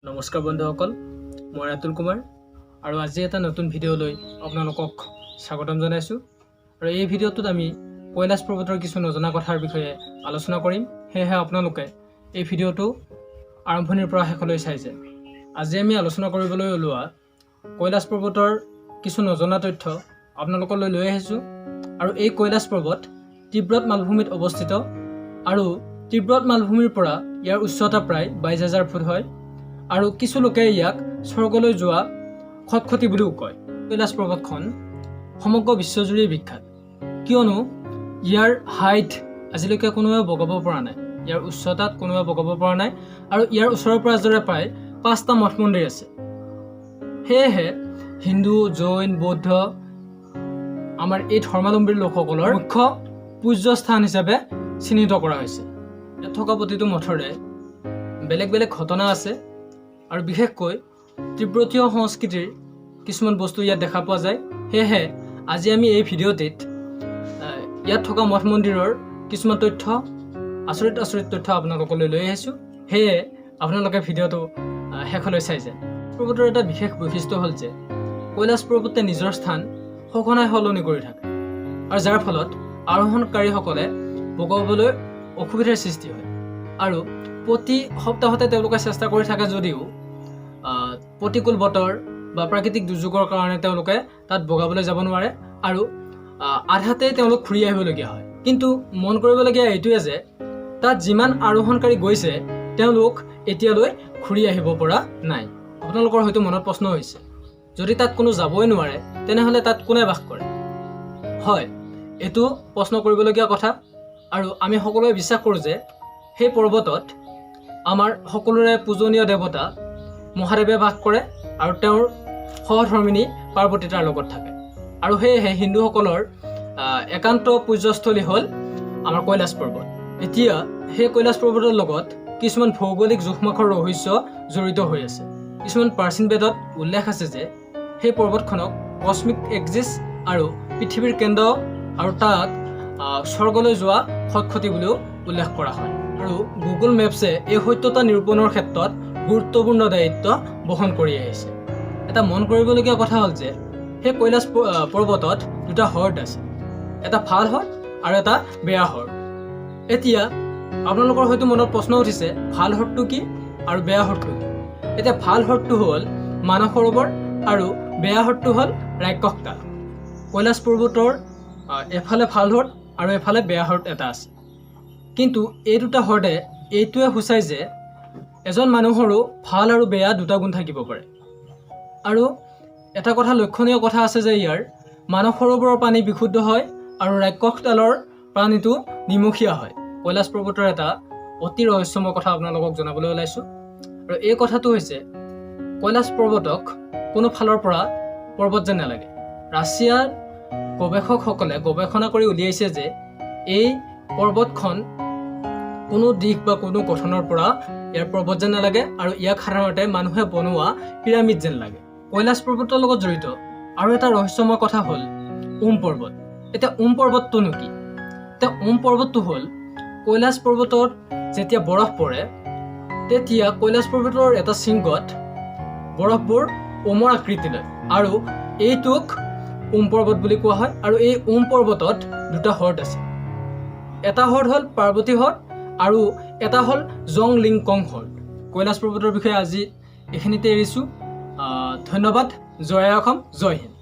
নমস্কাৰ বন্ধুসকল, মই ৰাতুল কুমাৰ আৰু আজি এটা নতুন ভিডিঅ' লৈ আপোনালোকক স্বাগতম জনাইছোঁ। আৰু এই ভিডিঅ'টোত আমি কৈলাশ পৰ্বতৰ কিছু নজনা কথাৰ বিষয়ে আলোচনা কৰিম। সেয়েহে আপোনালোকে এই ভিডিঅ'টো আৰম্ভণিৰ পৰা শেষলৈ চাইছে। আজি আমি আলোচনা কৰিবলৈ ওলোৱা কৈলাশ পৰ্বতৰ কিছু নজনা তথ্য আপোনালোকলৈ লৈ আহিছোঁ। আৰু এই কৈলাশ পৰ্বত তিব্বত মালভূমিত অৱস্থিত আৰু তিব্বত মালভূমিৰ পৰা ইয়াৰ উচ্চতা প্ৰায় 22,000 ফুট হয়। আৰু কিছু লোকে ইয়াক স্বৰ্গলৈ যোৱা খটখটি বুলিও কয়। কৈলাশ পৰ্বতখন সমগ্ৰ বিশ্বজুৰি বিখ্যাত, কিয়নো ইয়াৰ হাইট আজিলৈকে কোনোৱে বগাব পৰা নাই, ইয়াৰ উচ্চতাত কোনোৱে বগাব পৰা নাই। আৰু ইয়াৰ ওচৰৰ পাজৰে প্ৰায় 5টা মঠ মন্দিৰ আছে। সেয়েহে হিন্দু, জৈন, বৌদ্ধ আমাৰ এই ধৰ্মাৱলম্বী লোকসকলৰ মুখ্য পূজ্য স্থান হিচাপে চিহ্নিত কৰা হৈছে। ইয়াত থকা প্ৰতিটো মঠৰে বেলেগ বেলেগ ঘটনা আছে আৰু বিশেষকৈ তিব্বতীয় সংস্কৃতিৰ কিছুমান বস্তু ইয়াত দেখা পোৱা যায়। সেয়েহে আজি আমি এই ভিডিঅ'টিত ইয়াত থকা মঠ মন্দিৰৰ কিছুমান তথ্য, আচৰিত তথ্য আপোনালোকলৈ লৈ আহিছোঁ। সেয়ে আপোনালোকে ভিডিঅ'টো শেষলৈ চাই যায়। পৰ্বতৰ এটা বিশেষ বৈশিষ্ট্য হ'ল যে কৈলাশ পৰ্বতে নিজৰ স্থান সঘনাই সলনি কৰি থাকে, আৰু যাৰ ফলত আৰোহণকাৰীসকলে বগাবলৈ অসুবিধাৰ সৃষ্টি হয়। আৰু প্ৰতি সপ্তাহতে তেওঁলোকে চেষ্টা কৰি থাকে যদিও প্ৰতিকূল বতৰ বা প্ৰাকৃতিক দুৰ্যোগৰ কাৰণে তেওঁলোকে তাত বগাবলৈ যাব নোৱাৰে আৰু আধাতেই তেওঁলোক ঘূৰি আহিবলগীয়া হয়। কিন্তু মন কৰিবলগীয়া এইটোৱে যে তাত যিমান আৰোহণকাৰী গৈছে তেওঁলোক এতিয়ালৈ ঘূৰি আহিব পৰা নাই। আপোনালোকৰ হয়তো মনত প্ৰশ্ন হৈছে, যদি তাত কোনো যাবই নোৱাৰে তেনেহ'লে তাত কোনে বাস কৰে? হয়, এইটো প্ৰশ্ন কৰিবলগীয়া কথা। আৰু আমি সকলোৱে বিশ্বাস কৰোঁ যে সেই পৰ্বতত আমাৰ সকলোৰে পূজনীয় দেৱতা মহাদেৱে বাস কৰে আৰু তেওঁৰ সহধৰ্মিনী পাৰ্বতী তাৰ লগত থাকে। আৰু সেয়েহে হিন্দুসকলৰ একান্ত পূজ্যস্থলী হ'ল আমাৰ কৈলাশ পৰ্বত। এতিয়া সেই কৈলাশ পৰ্বতৰ লগত কিছুমান ভৌগোলিক জোখমাখৰ ৰহস্য জড়িত হৈ আছে। কিছুমান প্ৰাচীন বেদত উল্লেখ আছে যে সেই পৰ্বতখনক কস্মিক এক্সিছ আৰু পৃথিৱীৰ কেন্দ্ৰ আৰু তাক স্বৰ্গলৈ যোৱা খটখটি বুলিও উল্লেখ কৰা হয়। আৰু গুগল মেপছে এই সত্যতা নিৰূপণৰ ক্ষেত্ৰত গুৰুত্বপূৰ্ণ দায়িত্ব বহন কৰি আহিছে। এটা মন কৰিবলগীয়া কথা হ'ল যে সেই কৈলাশ পৰ্বতত দুটা হ্ৰদ আছে, এটা ভাল হ্ৰদ আৰু এটা বেয়া হ্ৰদ। এতিয়া আপোনালোকৰ হয়তো মনত প্ৰশ্ন উঠিছে, ভাল হ্ৰদটো কি আৰু বেয়া হ্ৰদটো কি? এতিয়া ভাল হ্ৰদটো হ'ল মানস সৰোবৰ আৰু বেয়া হ্ৰদটো হ'ল ৰাক্ষসতাল। কৈলাশ পৰ্বতৰ এফালে ভাল হ্ৰদ আৰু এফালে বেয়া হ্ৰদ এটা আছে। কিন্তু এই দুটা হ্ৰদে এইটোৱে সূচায় যে এজন মানুহৰো ভাল আৰু বেয়া দুটা গুণ থাকিব পাৰে। আৰু এটা কথা লক্ষণীয় কথা আছে যে ইয়াৰ মানস সৰোবৰৰ পানী বিশুদ্ধ হয় আৰু ৰাক্ষসতালৰ পানীটো নিমখীয়া হয়। কৈলাশ পৰ্বতৰ এটা অতি ৰহস্যময় কথা আপোনালোকক জনাবলৈ ওলাইছোঁ। আৰু এই কথাটো হৈছে কৈলাশ পৰ্বতক কোনো ফালৰ পৰা পৰ্বত যেন নালাগে। ৰাছিয়াৰ গৱেষকসকলে গৱেষণা কৰি উলিয়াইছে যে এই পৰ্বতখন কোনো দিশ বা কোনো গঠনৰ পৰা ইয়াৰ পৰ্বত যেন নালাগে আৰু ইয়াক সাধাৰণতে মানুহে বনোৱা পিৰামিড যেন লাগে। কৈলাশ পৰ্বতৰ লগত জড়িত আৰু এটা ৰহস্যময় কথা হ'ল পৰ্বত। এতিয়া পৰ্বতটোনো কি? এতিয়া পৰ্বতটো হ'ল কৈলাশ পৰ্বতত যেতিয়া বৰফ পৰে তেতিয়া কৈলাশ পৰ্বতৰ এটা শৃংগত বৰফবোৰ ওমৰ আকৃতি লয় আৰু এইটোক পৰ্বত বুলি কোৱা হয়। আৰু এই পৰ্বতত দুটা হ্ৰদ আছে, এটা হ্ৰদ হ'ল পাৰ্বতী হ্ৰদ আৰু এটা হ'ল জং লিং কং হ্ৰদ। কৈলাশ পৰ্বতৰ বিষয়ে আজি এইখিনিতে এৰিছোঁ। ধন্যবাদ। জয় অসম, জয় হিন্দ।